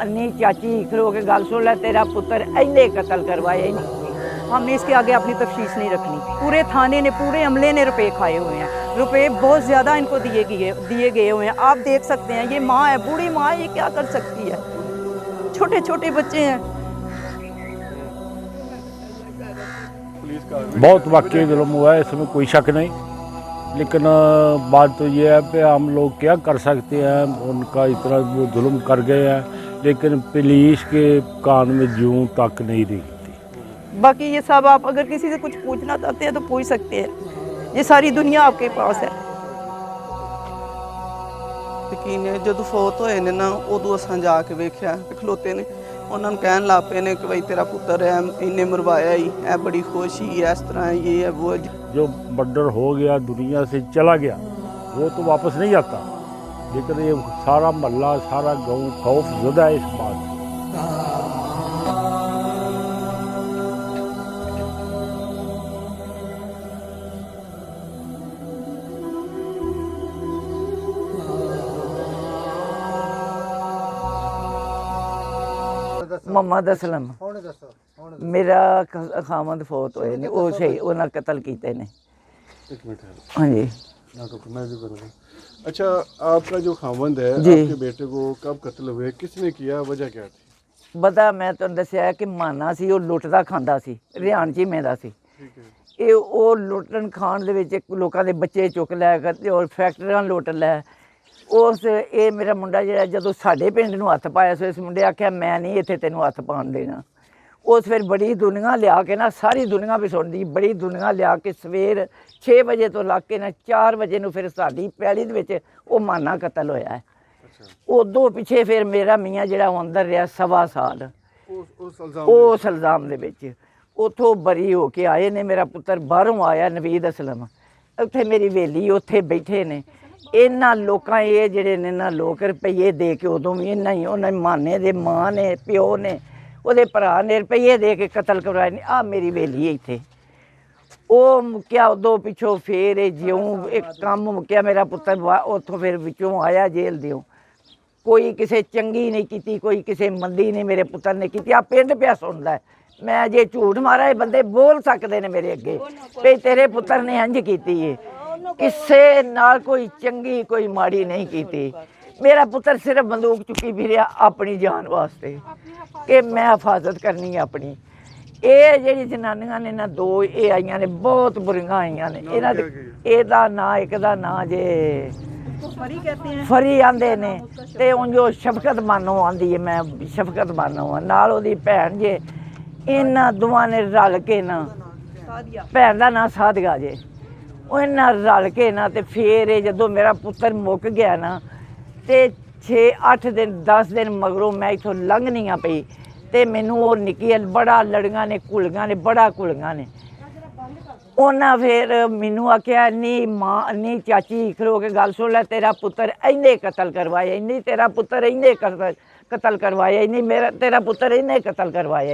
अन्नी चाची खलो के गल सुन ले, तेरा पुत्र इन्ने कत्ल करवाए। हमने इसके आगे अपनी तफ्तीश नहीं रखनी। पूरे थाने ने, पूरे अमले ने रुपए खाए हुए हैं, रुपए बहुत ज़्यादा इनको दिए गए हुए हैं। आप देख सकते हैं, ये माँ है, बूढ़ी माँ, ये क्या कर सकती है, छोटे छोटे बच्चे हैं। बहुत वाकई जुल्म हुआ है, इसमें कोई शक नहीं, लेकिन बात तो ये है कि हम लोग क्या कर सकते हैं, उनका इतना वो जुल्म कर गए हैं, लेकिन पुलिस के कान में जूं तक नहीं दिखती। बाकी ये सब आप अगर किसी से कुछ पूछना चाहते हैं तो पूछ सकते हैं, ये सारी दुनिया आपके पास है। यकीन है ਜਦੋਂ ਫੌਤ ਹੋਏ ਨੇ ਨਾ ਉਦੋਂ ਅਸਾਂ ਜਾ ਕੇ ਵੇਖਿਆ ਖਲੋਤੇ ਨੇ, ਉਹਨਾਂ ਨੂੰ ਕਹਿਣ ਲੱਗ ਪਏ ਨੇ ਕਿ ਬਈ ਤੇਰਾ ਪੁੱਤਰ ਹੈ, ਇਹਨੇ ਮਰਵਾਇਆ ਹੀ ਹੈ, ਬੜੀ ਖੁਸ਼ੀ ਹੈ, ਇਸ ਤਰ੍ਹਾਂ ये है वो है। जो मर्डर हो गया दुनिया से चला गया वो तो वापस नहीं आता, लेकिन ये सारा मोहल्ला सारा गाँव खौफ ज़दा है इस बात से। मोहम्मद असलम मेरा खामद फौत होए ने, वो सही उन्हें कत्ल किए ने। एक मिनट है, हाँ जी मैं भी करूँगा। अच्छा, आपका जो खामंद है, जी। आपके बेटे को कब कत्ल हुए, किसने किया, वजह क्या थी? पता मैं तुहानूं दस्सिया कि माना सी, वो लुੱਟਦਾ ਖਾਂਦਾ ਸੀ, हरियाण ਝੀਮੇ ਦਾ ਸੀ। ठीक है। ਇਹ ਉਹ ਲੁੱਟਣ ਖਾਣ ਦੇ ਵਿੱਚ ਲੋਕਾਂ ਦੇ ਬੱਚੇ ਚੁੱਕ ਲੈ ਕਰਦੇ ਔਰ ਫੈਕਟਰੀਆਂ ਲੁੱਟ ਲੈ। ਉਸ ਇਹ ਮੇਰਾ ਮੁੰਡਾ ਜਿਹੜਾ ਜਦੋਂ ਸਾਡੇ ਪਿੰਡ ਨੂੰ ਹੱਥ ਪਾਇਆ ਸੋ, ਇਸ ਮੁੰਡੇ ਆਖਿਆ ਮੈਂ ਨਹੀਂ ਇੱਥੇ ਤੈਨੂੰ ਹੱਥ ਪਾਉਣ ਦੇਣਾ। ਉਸ ਫਿਰ ਬੜੀ ਦੁਨੀਆ ਲਿਆ ਕੇ ਨਾ, ਸਾਰੀ ਦੁਨੀਆ ਵੀ ਸੁਣਦੀ, ਬੜੀ ਦੁਨੀਆ ਲਿਆ ਕੇ ਸਵੇਰ 6 ਵਜੇ ਤੋਂ ਲੱਗ ਕੇ ਨਾ 4 ਵਜੇ ਨੂੰ ਫਿਰ ਸਾਡੀ ਪੈਲੀ ਦੇ ਵਿੱਚ ਉਹ ਮਾਨਾ ਕਤਲ ਹੋਇਆ ਹੈ। ਉਦੋਂ ਪਿੱਛੇ ਫਿਰ ਮੇਰਾ ਮੀਆਂ ਜਿਹੜਾ ਉਹ ਅੰਦਰ ਰਿਹਾ 1.25 ਸਾਲ ਉਸ ਇਲਜ਼ਾਮ ਦੇ ਵਿੱਚ। ਉੱਥੋਂ ਬਰੀ ਹੋ ਕੇ ਆਏ ਨੇ, ਮੇਰਾ ਪੁੱਤਰ ਬਾਹਰੋਂ ਆਇਆ ਨਵੀਦ ਅਸਲਮ, ਉੱਥੇ ਮੇਰੀ ਹਵੇਲੀ ਉੱਥੇ ਬੈਠੇ ਨੇ। ਇਹਨਾਂ ਲੋਕਾਂ ਇਹ ਜਿਹੜੇ ਨੇ ਨਾ ਲੋਕ ਰੁਪਈਏ ਦੇ ਕੇ, ਉਦੋਂ ਵੀ ਇਹਨਾਂ ਹੀ ਉਹਨਾਂ ਮਾਨੇ ਦੇ ਮਾਂ ਨੇ, ਪਿਓ ਨੇ, ਉਹਦੇ ਭਰਾ ਨੇ ਰੁਪਈਏ ਦੇ ਕੇ ਕਤਲ ਕਰਵਾਏ ਨੇ। ਆਹ ਮੇਰੀ ਹਵੇਲੀ ਇੱਥੇ ਉਹ ਮੁੱਕਿਆ, ਉਦੋਂ ਪਿੱਛੋਂ ਫਿਰ ਇਹ ਜਿਉਂ ਇੱਕ ਕੰਮ ਮੁੱਕਿਆ, ਮੇਰਾ ਪੁੱਤਰ ਉੱਥੋਂ ਫਿਰ ਵਿੱਚੋਂ ਆਇਆ ਜੇਲ੍ਹ ਦਿਓ। ਕੋਈ ਕਿਸੇ ਚੰਗੀ ਨਹੀਂ ਕੀਤੀ, ਕੋਈ ਕਿਸੇ ਮੰਦੀ ਨਹੀਂ ਮੇਰੇ ਪੁੱਤਰ ਨੇ ਕੀਤੀ। ਆ ਪਿੰਡ ਪਿਆ ਸੁਣਦਾ, ਮੈਂ ਜੇ ਝੂਠ ਮਾਰਾ ਇਹ ਬੰਦੇ ਬੋਲ ਸਕਦੇ ਨੇ ਮੇਰੇ ਅੱਗੇ ਵੀ ਤੇਰੇ ਪੁੱਤਰ ਨੇ ਇੰਝ ਕੀਤੀ ਏ। ਕਿਸੇ ਨਾਲ ਕੋਈ ਚੰਗੀ ਕੋਈ ਮਾੜੀ ਨਹੀਂ ਕੀਤੀ। ਮੇਰਾ ਪੁੱਤਰ ਸਿਰਫ ਬੰਦੂਕ ਚੁੱਕੀ ਫਿਰਿਆ ਆਪਣੀ ਜਾਨ ਵਾਸਤੇ ਕਿ ਮੈਂ ਹਿਫਾਜ਼ਤ ਕਰਨੀ ਆਪਣੀ। ਇਹ ਜਿਹੜੀ ਜਨਾਨੀਆਂ ਨੇ ਨਾ ਦੋ ਇਹ ਆਈਆਂ ਨੇ, ਬਹੁਤ ਬੁਰੀਆਂ ਆਈਆਂ ਨੇ। ਇਹਨਾਂ ਦੇ ਇਹਦਾ ਨਾਂ, ਇੱਕ ਦਾ ਨਾਂ ਜੇ ਫਰੀ ਆਂਦੇ ਨੇ, ਤੇ ਉਂਝੋ ਸ਼ਫਕਤ ਮਾਨੋ ਆਂਦੀ ਹੈ, ਮੈਂ ਸ਼ਫਕਤ ਮਾਨੋ ਆ, ਨਾਲ ਉਹਦੀ ਭੈਣ ਜੇ। ਇਹਨਾਂ ਦੋਵਾਂ ਨੇ ਰਲ ਕੇ ਨਾ, ਭੈਣ ਦਾ ਨਾਂ ਸਾਧਗਾ ਜੇ, ਉਹ ਇਹਨਾਂ ਰਲ ਕੇ ਨਾ ਤੇ ਫਿਰ ਇਹ ਜਦੋਂ ਮੇਰਾ ਪੁੱਤਰ ਮੁੱਕ ਗਿਆ ਨਾ ਤੇ 6-8 ਦਿਨ 10 ਦਿਨ ਮਗਰੋਂ ਮੈਂ ਇੱਥੋਂ ਲੰਘਣੀਆਂ ਪਈ ਤੇ ਮੈਨੂੰ ਉਹ ਨਿੱਕੀ ਬੜਾ ਲੜੀਆਂ ਨੇ, ਘੁਲੀਆਂ ਨੇ, ਬੜਾ ਘੁਲੀਆਂ ਨੇ। ਉਹਨਾਂ ਫਿਰ ਮੈਨੂੰ ਆਖਿਆ ਨੀ ਮਾਂ ਨੀ ਚਾਚੀ ਖਲੋ ਕੇ ਗੱਲ ਸੁਣ ਲੈ, ਤੇਰਾ ਪੁੱਤਰ ਇੰਨੇ ਕਤਲ ਕਰਵਾਇਆ, ਇੰਨੀ ਤੇਰਾ ਪੁੱਤਰ ਇੰਨੇ ਕਤਲ ਕਰਵਾਇਆ, ਇੰਨੀ ਮੇਰਾ ਤੇਰਾ ਪੁੱਤਰ ਇੰਨੇ ਕਤਲ ਕਰਵਾਇਆ।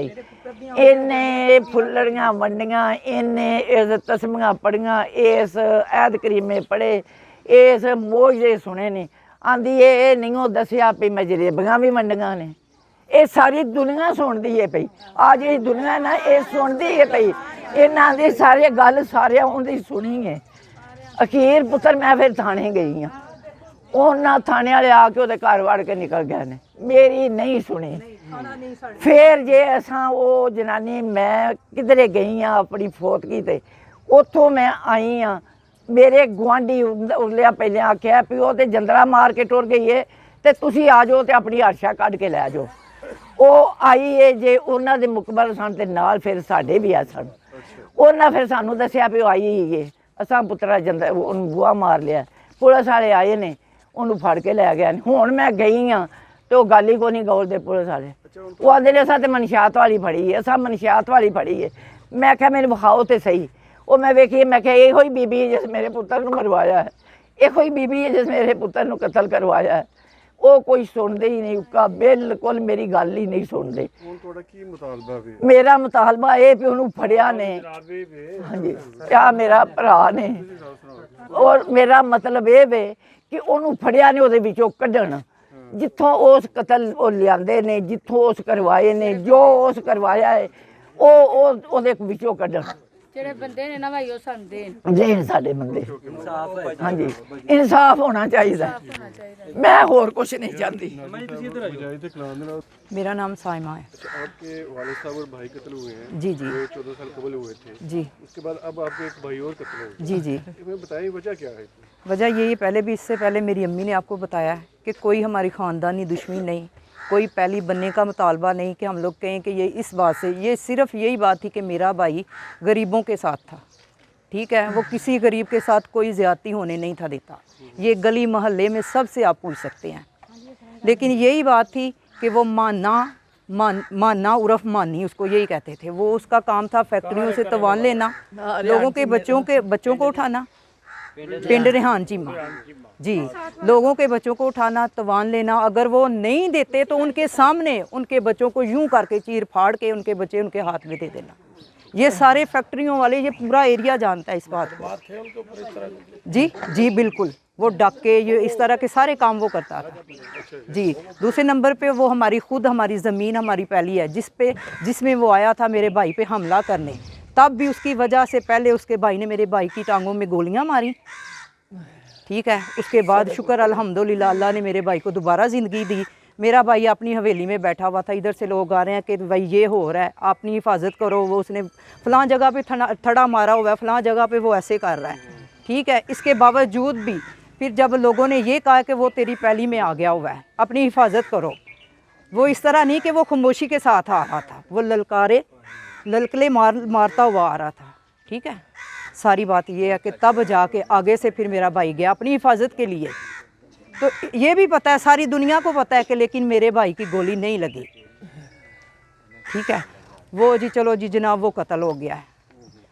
ਇਹਨੇ ਫੁੱਲੜੀਆਂ ਵੰਡੀਆਂ, ਇਹਨੇ ਇਸ ਤਸਮੀਆਂ ਪੜ੍ਹੀਆਂ, ਇਸ ਐਦ ਕਰੀਮੇ ਪੜ੍ਹੇ, ਇਸ ਮੋਜੇ ਸੁਣੇ ਨੇ। ਆਂਦੀ ਇਹ ਨਹੀਂ ਉਹ ਦੱਸਿਆ ਵੀ ਮੈਂ ਜਰੇਬੀਆਂ ਵੀ ਵੰਡੀਆਂ ਨੇ। ਇਹ ਸਾਰੀ ਦੁਨੀਆ ਸੁਣਦੀ ਹੈ ਪਈ, ਆ ਜਿਹੜੀ ਦੁਨੀਆ ਨਾ ਇਹ ਸੁਣਦੀ ਹੈ ਪਈ। ਇਹਨਾਂ ਦੀ ਸਾਰੇ ਗੱਲ ਸਾਰਿਆਂ ਉਹਦੀ ਸੁਣੀ ਹੈ। ਅਖੀਰ ਪੁੱਤਰ ਮੈਂ ਫਿਰ ਥਾਣੇ ਗਈ ਹਾਂ, ਉਹਨਾਂ ਥਾਣੇ ਵਾਲੇ ਆ ਕੇ ਉਹਦੇ ਘਰ ਵੜ ਕੇ ਨਿਕਲ ਗਏ ਨੇ, ਮੇਰੀ ਨਹੀਂ ਸੁਣੀ। ਫਿਰ ਜੇ ਅਸਾਂ ਉਹ ਜਨਾਨੀ, ਮੈਂ ਕਿਧਰੇ ਗਈ ਹਾਂ ਆਪਣੀ ਫੋਤਗੀ ਤੇ, ਉੱਥੋਂ ਮੈਂ ਆਈ ਹਾਂ, ਮੇਰੇ ਗੁਆਂਢੀ ਉਰਲਿਆ ਪਹਿਲੇ ਆਖਿਆ ਵੀ ਉਹ ਤੇ ਜੰਦਰਾ ਮਾਰ ਕੇ ਟੁਰ ਗਈ ਹੈ ਤੇ ਤੁਸੀਂ ਆ ਜਾਓ ਤੇ ਆਪਣੀ ਹਰਸ਼ਾ ਕੱਢ ਕੇ ਲੈ ਜਾਓ। ਉਹ ਆਈ ਹੈ ਜੇ ਉਹਨਾਂ ਦੇ ਮੁਕਬਲ ਸਨ ਤੇ ਨਾਲ ਫਿਰ ਸਾਡੇ ਵੀ ਆ ਸਨ। ਉਹਨਾਂ ਫਿਰ ਸਾਨੂੰ ਦੱਸਿਆ ਵੀ ਉਹ ਆਈ ਹੀ ਹੈ। ਅਸਾਂ ਪੁੱਤਰਾ ਜੰਦਰ ਉਹਨੂੰ ਬੂਹਾ ਮਾਰ ਲਿਆ, ਪੁਲਿਸ ਵਾਲੇ ਆਏ ਨੇ, ਉਹਨੂੰ ਫੜ ਕੇ ਲੈ ਗਏ ਨੇ। ਹੁਣ ਮੈਂ ਗਈ ਹਾਂ ਤੇ ਉਹ ਗੱਲ ਹੀ ਕੋਈ ਨਹੀਂ ਗੌਲਦੇ ਪੁਲਿਸ ਵਾਲੇ। ਉਹ ਆਂਦੇ ਨੇ ਅਸਾਂ ਤੇ ਮਨਸ਼ਿਆਤ ਵਾਲੀ ਫੜੀ ਹੈ, ਅਸਾਂ ਮਨਸ਼ਿਆਤ ਵਾਲੀ ਫੜੀ ਹੈ। ਮੈਂ ਕਿਹਾ ਮੈਨੂੰ ਵਿਖਾਓ ਤੇ ਸਹੀ। ਉਹ ਮੈਂ ਵੇਖੀ, ਮੈਂ ਕਿਹਾ ਇਹੋ ਹੀ ਬੀਬੀ ਹੈ ਜਿਸ ਮੇਰੇ ਪੁੱਤਰ ਨੂੰ ਮਰਵਾਇਆ ਹੈ, ਇਹੋ ਹੀ ਬੀਬੀ ਹੈ ਜਿਸ ਮੇਰੇ ਪੁੱਤਰ ਨੂੰ ਕਤਲ ਕਰਵਾਇਆ ਹੈ। ਉਹ ਕੋਈ ਸੁਣਦੇ ਹੀ ਨਹੀਂ, ਉੱਕਾ ਬਿਲਕੁਲ ਮੇਰੀ ਗੱਲ ਹੀ ਨਹੀਂ ਸੁਣਦੇ। ਮੇਰਾ ਮੁਤਾਲਬਾ ਇਹ ਵੀ ਉਹਨੂੰ ਫੜਿਆ ਨੇ, ਹਾਂਜੀ ਆ ਮੇਰਾ ਭਰਾ ਨੇ, ਔਰ ਮੇਰਾ ਮਤਲਬ ਇਹ ਵੇ ਕਿ ਉਹਨੂੰ ਫੜਿਆ ਨੇ, ਉਹਦੇ ਵਿੱਚੋਂ ਕੱਢਣ ਜਿੱਥੋਂ ਉਸ ਕਤਲ ਉਹ ਲਿਆਂਦੇ ਨੇ, ਜਿੱਥੋਂ ਉਸ ਕਰਵਾਏ ਨੇ, ਜੋ ਉਸ ਕਰਵਾਇਆ ਹੈ ਉਹ ਉਹਦੇ ਵਿੱਚੋਂ ਕੱਢਣ। ਜਿਹੜੇ ਬੰਦੇ ਨੇ ਨਾ ਭਾਈ ਉਹ ਸਾਨੂੰ ਦੇਣ। ਦੇਣ ਸਾਡੇ ਬੰਦੇ। ਹਾਂਜੀ, ਇਨਸਾਫ ਹੋਣਾ ਚਾਹੀਦਾ। ਮੈਂ ਹੋਰ ਕੁਝ ਨਹੀਂ ਚਾਹੁੰਦੀ। बजाय थे कलाम में। मेरा नाम साइमा है। अच्छा, आपके वालिद साहब और भाई कत्ल हुए हैं जी जी जो 14 साल कबल हुए थे, जी उसके बाद अब आपके एक भाई और कत्ल हुए। जी जी। हमें बताइए वजह क्या है? वजह यही, पहले भी इससे पहले मेरी अम्मी ने आपको बताया है कि कोई हमारी ख़ानदानी दुश्मनी नहीं, कोई पहली बनने का मुतालबा नहीं कि हम लोग कहें कि ये इस बात से, ये सिर्फ यही बात थी कि मेरा भाई गरीबों के साथ था, ठीक है, वो किसी गरीब के साथ कोई ज़्यादती होने नहीं था देता। ये गली मोहल्ले में सबसे आप पूछ सकते हैं। लेकिन यही बात थी कि वो मानना उर्फ मानी, उसको यही कहते थे। वो उसका काम था फैक्ट्रियों से तवान लेना, लोगों के बच्चों को उठाना, पिंड रेहान चीमा जी, लोगों के बच्चों को उठाना, तवान लेना। अगर वो नहीं देते तो उनके सामने उनके बच्चों को यूं करके चीर फाड़ के उनके बच्चे उनके हाथ में दे देना। ये सारे फैक्ट्रियों वाले, ये पूरा एरिया जानता है इस बात को। जी जी बिल्कुल, वो डाके ये इस तरह के सारे काम वो करता था जी। दूसरे नंबर पे वो हमारी ज़मीन, हमारी पैली है जिसमें वो आया था मेरे भाई पे हमला करने। तब भी उसकी वजह से पहले उसके भाई ने मेरे भाई की टांगों में गोलियां मारी, ठीक है। उसके बाद शुक्र अल्हम्दुलिल्लाह अल्लाह ने मेरे भाई को दोबारा ज़िंदगी दी। मेरा भाई अपनी हवेली में बैठा हुआ था, इधर से लोग आ रहे हैं कि भाई ये हो रहा है, अपनी हिफाजत करो। वो उसने फ़लाँ जगह पे थड़ा मारा हुआ है, फ़लाँ जगह पे वो ऐसे कर रहा है, ठीक है। इसके बावजूद भी फिर जब लोगों ने ये कहा कि वो तेरी पैली में आ गया हुआ है, अपनी हिफाजत करो, वो इस तरह नहीं कि वो खामोशी के साथ आ रहा था, वो ललकले मारता हुआ आ रहा था, ठीक है। सारी बात ये है कि तब जाके आगे से फिर मेरा भाई गया अपनी हिफाजत के लिए। तो ये भी पता है, सारी दुनिया को पता है कि लेकिन मेरे भाई की गोली नहीं लगी, ठीक है। वो जी चलो जी जनाब वो कत्ल हो गया है।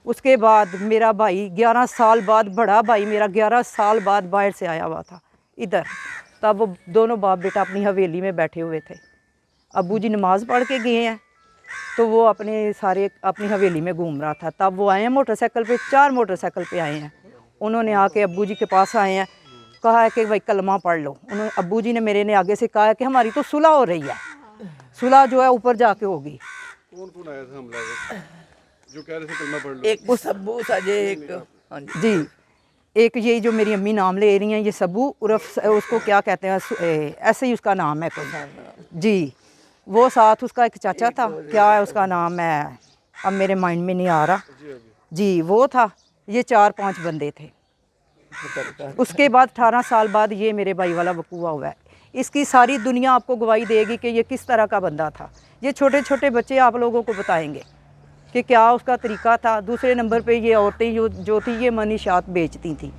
उसके बाद मेरा भाई 11 साल बाद, बड़ा भाई मेरा 11 साल बाद बाहर से आया हुआ था इधर। तब वो दोनों बाप बेटा अपनी हवेली में बैठे हुए थे। अब्बू जी नमाज़ पढ़ के गए हैं तो वो अपनी हवेली में घूम रहा था। तब वो आए हैं मोटरसाइकिल पे, 4 मोटरसाइकिल पे आए हैं। उन्होंने आके अब्बू जी के पास आए हैं, कहा है कि भाई कलमा पढ़ लो। उन्होंने अब्बू जी ने मेरे ने आगे से कहा है कि हमारी तो सुलह हो रही है, सुलह जो है ऊपर जाके होगी। कौन कौन आया था हमला जो कह रहे थे कलमा पढ़ लो? एक वो सब्बू साजे, एक जी, एक ये जो मेरी अम्मी नाम ले रही हैं, ये सब्बू उर्फ उसको क्या कहते हैं, ऐसे ही उसका नाम है कोई जी। वो साथ उसका एक चाचा था, क्या है उसका नाम है, अब मेरे माइंड में नहीं आ रहा जी, वो था। ये 4-5 बंदे थे। उसके बाद 18 साल बाद ये मेरे भाई वाला वकूआ हुआ है। इसकी सारी दुनिया आपको गवाही देगी कि ये किस तरह का बंदा था। ये छोटे छोटे बच्चे आप लोगों को बताएंगे कि क्या उसका तरीका था। दूसरे नंबर पे ये औरतें जो थी ये मनीशात बेचती थी।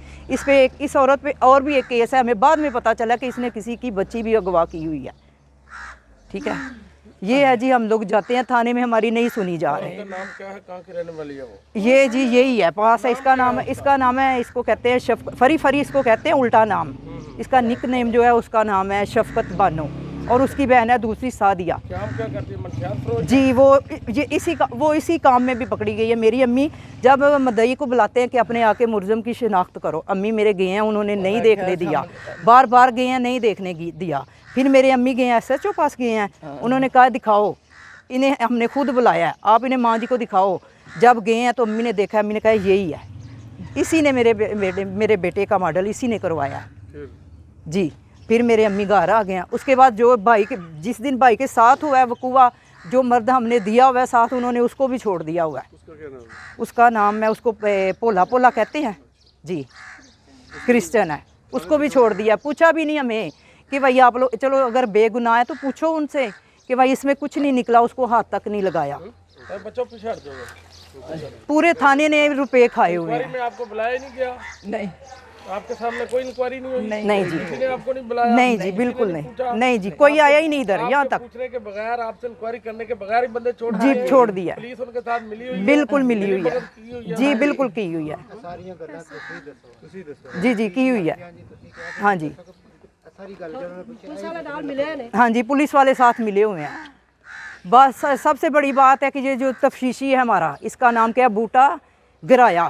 इस औरत पे और भी एक केस है, हमें बाद में पता चला कि इसने किसी की बच्ची भी अगवा की हुई है, ठीक है। ये है जी, हम लोग जाते हैं थाने में, हमारी नहीं सुनी जा रही। नाम क्या है, कहाँ की रहने वाली है वो? ये जी यही है, पास है। इसका नाम है इसको कहते हैं फरी इसको कहते हैं, उल्टा नाम। इसका निक नेम जो है उसका नाम है शफकत बानो, और उसकी बहन है दूसरी सादिया। क्या करती है मनशियात फरोश? जी वो इसी काम में भी पकड़ी गई है। मेरी अम्मी जब मदई को बुलाते हैं कि अपने आके मुलज़म की शिनाख्त करो, अम्मी मेरे गए हैं, उन्होंने नहीं देखने दिया, बार गए हैं, नहीं देखने दिया। फिर मेरे अम्मी गए हैं, SHO पास गए हैं, उन्होंने कहा दिखाओ, इन्हें हमने खुद बुलाया है, आप इन्हें माँ जी को दिखाओ। जब गए हैं तो अम्मी ने देखा, अम्मी ने कहा यही है, इसी ने मेरे बेटे का मॉडल इसी ने करवाया जी। फिर मेरे अम्मी घर आ गए। उसके बाद जो जिस दिन भाई के साथ हुआ है वकूआ, जो मर्द हमने दिया हुआ है साथ, उन्होंने उसको भी छोड़ दिया हुआ है। उसका क्या नाम है? उसका नाम है, उसको पोला कहते हैं जी, क्रिश्चियन है। उसको भी छोड़ दिया, पूछा भी नहीं हमें कि भाई आप लोग चलो अगर बेगुनाह है तो पूछो उनसे कि भाई इसमें कुछ नहीं निकला, उसको हाथ तक नहीं लगाया। बच्चों पीछे हट जाओगे। पूरे थाने ने रुपए खाए हुए इंक्वायरी हैं। में आपको बुलाया नहीं गया? नहीं आपके सामने कोई इंक्वायरी नहीं हुई? नहीं जी, किसी ने आपको नहीं बुलाया? नहीं जी, बिल्कुल नहीं जी, कोई आया ही नहीं इधर यहाँ तक। पूछने के बगैर, आपसे इंक्वायरी करने के बगैर ही बंदे छोड़ जी दिए? छोड़ दिया, पुलिस उनके साथ मिली हुई है? बिल्कुल मिली हुई है जी, बिल्कुल की हुई है जी, की हुई है। हाँ जी, हाँ जी, पुलिस वाले साथ मिले हुए हैं। बस सबसे बड़ी बात है कि ये जो तफ्तीशी है हमारा, इसका नाम क्या है, बूटा गिराया,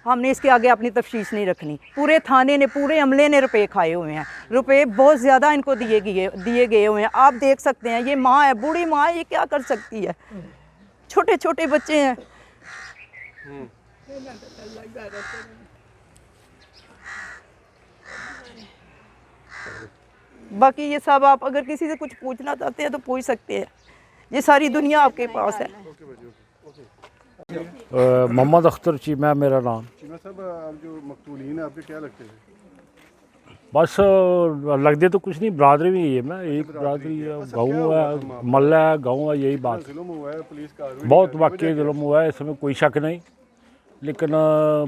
हमने इसके आगे अपनी तफशीश नहीं रखनी। पूरे थाने ने, पूरे अमले ने रुपए खाए हुए हैं। रुपए बहुत ज़्यादा इनको दिए गए हुए हैं। आप देख सकते हैं, ये माँ है, बूढ़ी माँ है, ये क्या कर सकती है? छोटे छोटे बच्चे हैं। बाकी ये सब आप अगर किसी से कुछ पूछना चाहते हैं तो पूछ सकते हैं, ये सारी दुनिया आपके पास है। मोहम्मद अख्तर चीमा मेरा नाम। चीमा साहब, आप जो मकतूलीन हैं आपके क्या लगते हैं? बस लगते तो कुछ नहीं, बरादरी भी है। मैं एक बरादरी है, गाँव है, मल्ला है, गाँव है, यही बात। जुल्म हुआ है, पुलिस का बहुत वाकई जुल्म हुआ है, इसमें कोई शक नहीं। लेकिन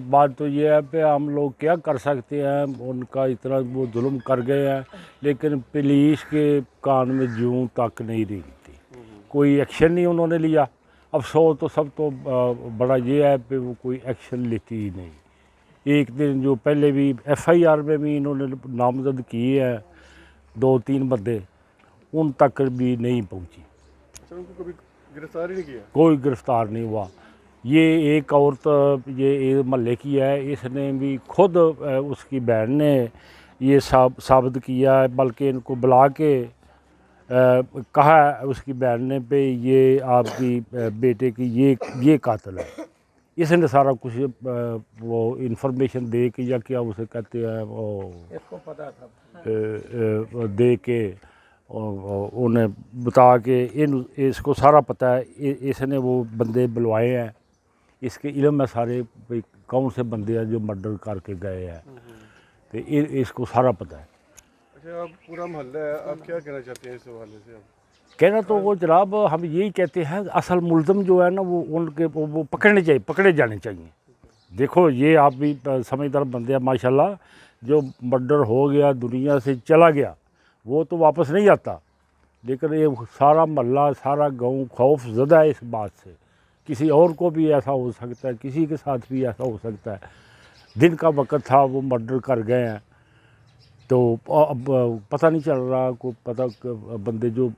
बात तो ये है कि हम लोग क्या कर सकते हैं, उनका इतना वो जुल्म कर गए हैं, लेकिन पुलिस के कान में जूं तक नहीं रेंगती, कोई एक्शन नहीं उन्होंने लिया। अफसोस तो सब तो बड़ा ये है कि वो कोई एक्शन लेती ही नहीं। एक दिन जो पहले भी FIR में भी इन्होंने नामजद किए हैं 2-3 बंदे, उन तक भी नहीं पहुंची। अच्छा, उनको कभी गिरफ्तार ही नहीं किया? कोई गिरफ्तार नहीं हुआ। ये एक औरत ये महल्ले की है, इसने भी खुद उसकी बहन ने ये साबित किया है, बल्कि इनको बुला के कहा है उसकी बहन ने पे ये आपकी बेटे की ये कातिल है। इसने सारा कुछ वो इन्फॉर्मेशन दे के या क्या उसे कहते हैं वो इसको पता था, दे के उन्हें बता के इसको सारा पता है। इसने वो बंदे बुलवाए हैं, इसके इल्म में सारे भाई कौन से बंदे हैं जो मर्डर करके गए हैं, तो इसको सारा पता है। अच्छा, आप पूरा मोहल्ला है, आप क्या कहना चाहते हैं इस हवाले से? आप कहना तो वो जनाब हम यही कहते हैं, असल मुलज़म जो है ना वो उनके वो पकड़े जाने चाहिए। देखो ये आप भी समझदार बंदे हैं माशाल्लाह, जो मर्डर हो गया दुनिया से चला गया वो तो वापस नहीं आता, लेकिन ये सारा मोहल्ला सारा गांव खौफ ज़दा है इस बात से। किसी और को भी ऐसा हो सकता है, किसी के साथ भी ऐसा हो सकता है। दिन का वक्त था, वो मर्डर कर गए हैं, तो अब पता नहीं चल रहा को पता बंदे जो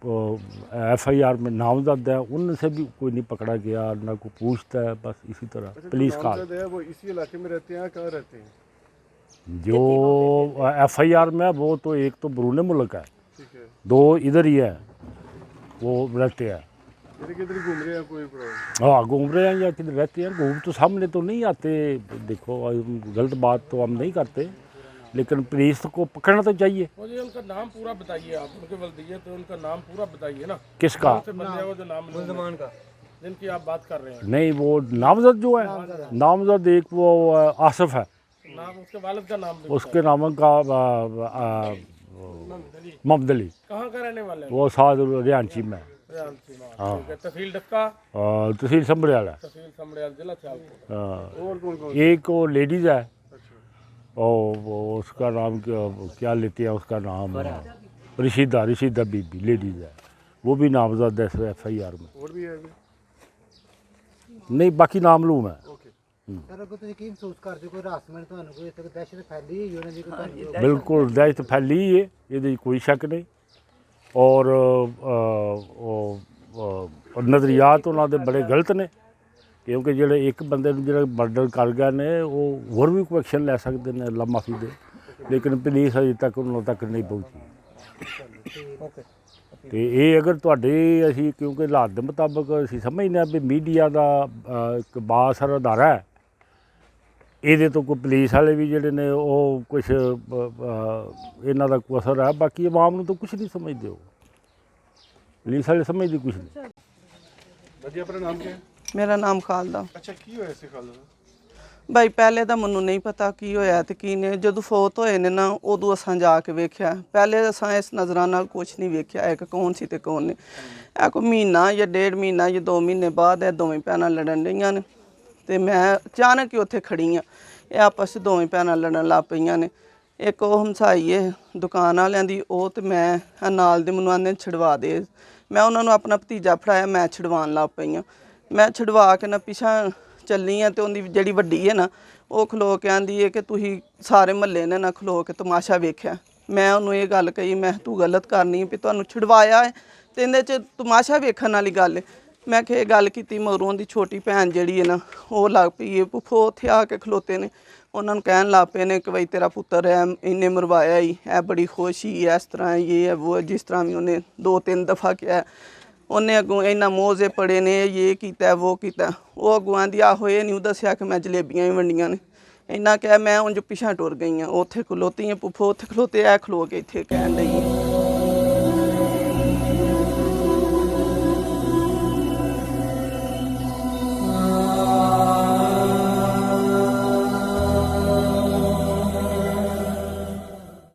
FIR में नामजद है उनसे भी कोई नहीं पकड़ा गया, ना कोई पूछता है। बस इसी तरह अच्छा, पुलिस का है वो इसी इलाके में रहते हैं, कहाँ रहते हैं? जो FIR में वो तो एक तो बरूने मुल्क है, ठीक है, 2 इधर ही है वो रहते हैं। किधर घूम रहे हैं कोई प्रॉब्लम? हाँ घूम रहे हैं या किधर रहते हैं, घूम तो सामने तो नहीं आते। देखो गलत बात तो हम नहीं करते, लेकिन पुलिस को पकड़ना तो चाहिए। मुझे उनका नाम पूरा बताइए, आप उनके वल्दियत तो उनका नाम पूरा बताइए ना। किसका? कौन से बंदे हैं वो जो नाम मुसलमान का जिनकी आप बात कर रहे हैं? नहीं वो नामजद जो है, नामजद एक वो आसिफ है, नाम उसके वालिद का नाम भी उसके नाम का मोहम्मद अली, कहाँ का रहने वाले हैं? वो साथ रियांची में, हाँ, तहसील डक्का, तहसील संभरियाल है। तहसील समड़ियाल, जिला सियालकोट। और कौन कौन? एक वो लेडीज़ है, और वो उसका नाम क्या लेते हैं, उसका नाम रशीदा बीबी लेडीज़ है, वो भी नामजद है FIR में। और भी है अभी? नहीं बाकी नामलूम है। सर अगर ਤੁਸੀਂ ਕੀ ਮਹਿਸੂਸ ਕਰਦੇ ਕੋਈ ਹਰਾਸਮੈਂਟ ਤੁਹਾਨੂੰ ਕੋਈ ਇਸ ਦਹਿਸ਼ਤ ਫੈਲੀ ਹੋਈ ਉਹਨਾਂ ਦੀ ਕੋਈ ਤੁਹਾਨੂੰ? बिल्कुल दहशत फैली है, ये कोई शक नहीं। और नज़रियात उन्होंने बड़े गलत ने, क्योंकि ਜਿਹੜੇ ਇੱਕ ਬੰਦੇ ਨੂੰ ਜਿਹੜਾ ਮਰਡਰ ਕਰ ਗਏ ਨੇ ਉਹ ਹੋਰ ਵੀ ਕੋਈ ਐਕਸ਼ਨ ਲੈ ਸਕਦੇ ਨੇ, ਅੱਲਾ ਮਾਫੀ ਦੇ, ਲੇਕਿਨ ਪੁਲਿਸ ਅਜੇ ਤੱਕ ਉਹਨਾਂ ਤੱਕ ਨਹੀਂ ਪਹੁੰਚੀ। ਤੇ ਇਹ ਅਗਰ ਤੁਹਾਡੇ ਅਸੀਂ ਕਿਉਂਕਿ ਹਾਲਾਤ ਦੇ ਮੁਤਾਬਕ ਅਸੀਂ ਸਮਝਦੇ ਹਾਂ ਵੀ ਮੀਡੀਆ ਦਾ ਇੱਕ ਬਾਅਸਰ ਅਦਾਰਾ ਹੈ, ਇਹਦੇ ਤੋਂ ਕੋਈ ਪੁਲਿਸ ਵਾਲੇ ਵੀ ਜਿਹੜੇ ਨੇ ਉਹ ਕੁਛ ਇਹਨਾਂ ਦਾ ਕੋਈ ਅਸਰ ਹੈ, ਬਾਕੀ ਆਵਾਮ ਨੂੰ ਤਾਂ ਕੁਛ ਨਹੀਂ ਸਮਝਦੇ, ਹੋ ਪੁਲਿਸ ਵਾਲੇ ਸਮਝਦੇ ਕੁਛ ਨਹੀਂ। भाजी अपना नाम क्या है? ਮੇਰਾ ਨਾਮ ਖਾਲਦਾ। अच्छा, की होया इसे खाला? ਬਾਈ ਪਹਿਲੇ ਤਾਂ ਮੈਨੂੰ ਨਹੀਂ ਪਤਾ ਕੀ ਹੋਇਆ ਤੇ ਕੀ ਨੇ, ਜਦੋਂ ਫੌਤ ਹੋਏ ਨੇ ਨਾ ਉਦੋਂ ਅਸਾਂ ਜਾ ਕੇ ਵੇਖਿਆ। ਪਹਿਲੇ ਅਸਾਂ ਇਸ ਨਜ਼ਰਾਂ ਨਾਲ ਕੁਝ ਨਹੀਂ ਵੇਖਿਆ ਹੈ ਕਿ ਕੌਣ ਸੀ ਤੇ ਕੌਣ ਨਹੀਂ। ਇਹ ਕੋਈ ਮਹੀਨਾ ਜਾਂ 1.5 ਮਹੀਨਾ ਜਾਂ 2 ਮਹੀਨੇ ਬਾਅਦ ਇਹ ਦੋਵੇਂ ਭੈਣਾਂ ਲੜਨ ਰਹੀਆਂ ਨੇ, ਤੇ ਮੈਂ ਅਚਾਨਕ ਹੀ ਉੱਥੇ ਖੜੀ ਹਾਂ। ਇਹ ਆਪਸ 'ਚ ਦੋਵੇਂ ਭੈਣਾਂ ਲੜਨ ਲੱਗ ਪਈਆਂ ਨੇ। ਇੱਕ ਉਹ ਹਮਸਾਈ ਹੈ ਦੁਕਾਨ ਵਾਲਿਆਂ ਦੀ, ਉਹ ਤੇ ਮੈਂ ਨਾਲ ਦੇ ਮੈਨੂੰ ਆਂਦੇ ਛਡਵਾ ਦੇ। ਮੈਂ ਉਹਨਾਂ ਨੂੰ ਆਪਣਾ ਭਤੀਜਾ ਫੜਾਇਆ, ਮੈਂ ਛਡਵਾਉਣ ਲੱਗ ਪਈ ਹਾਂ। ਮੈਂ ਛਡਵਾ ਕੇ ਨਾ ਪਿੱਛਾ ਚੱਲੀ ਆ, ਤੇ ਉਹਦੀ ਜਿਹੜੀ ਵੱਡੀ ਹੈ ਨਾ ਉਹ ਖਲੋ ਕੇ ਆਂਦੀ ਹੈ ਕਿ ਤੁਸੀਂ ਸਾਰੇ ਮਹੱਲੇ ਨੇ ਨਾ ਖਲੋ ਕੇ ਤਮਾਸ਼ਾ ਵੇਖਿਆ। ਮੈਂ ਉਹਨੂੰ ਇਹ ਗੱਲ ਕਹੀ, ਮੈਂ ਤੂੰ ਗਲਤ ਕਰਨੀ ਵੀ ਤੁਹਾਨੂੰ ਛਡਵਾਇਆ ਹੈ ਤੇ ਇਹਦੇ 'ਚ ਤਮਾਸ਼ਾ ਵੇਖਣ ਵਾਲੀ ਗੱਲ ਹੈ। ਮੈਂ ਕਿ ਇਹ ਗੱਲ ਕੀਤੀ ਮਗਰੋਂ ਦੀ ਛੋਟੀ ਭੈਣ ਜਿਹੜੀ ਹੈ ਨਾ ਉਹ ਲੱਗ ਪਈ ਹੈ ਫੁੱਫੋ ਉੱਥੇ ਆ ਕੇ ਖਲੋਤੇ ਨੇ ਉਹਨਾਂ ਨੂੰ ਕਹਿਣ ਲੱਗ ਪਏ ਨੇ ਕਿ ਬਈ ਤੇਰਾ ਪੁੱਤਰ ਹੈ ਇਹਨੇ ਮਰਵਾਇਆ ਹੀ ਇਹ ਬੜੀ ਖੁਸ਼ ਹੀ ਇਸ ਤਰ੍ਹਾਂ ਇਹ ਹੈ ਉਹ ਜਿਸ ਤਰ੍ਹਾਂ ਵੀ ਉਹਨੇ 2-3 ਦਫਾ ਕਿਹਾ ਉਹਨੇ ਅੱਗੋਂ ਇੰਨਾ ਮੋਜ਼ੇ ਪੜੇ ਨੇ ਇਹ ਕੀਤਾ ਉਹ ਕੀਤਾ ਉਹ ਅੱਗੋਂ ਆਂਦੀ ਆਹੋ ਇਹ ਨਹੀਂ ਦੱਸਿਆ ਕਿ ਮੈਂ ਜਲੇਬੀਆਂ ਵੀ ਵੰਡੀਆਂ ਨੇ ਇੰਨਾ ਕਿਹਾ ਮੈਂ ਉਂਝ ਪਿਛਾਂ ਟੁਰ ਗਈ ਹਾਂ ਉੱਥੇ ਖਲੋਤੀ ਹਾਂ ਪੁੱਫੋ ਉੱਥੇ ਖਲੋਤੇ ਐ ਖਲੋ ਕੇ ਇੱਥੇ ਕਹਿਣ ਲਈ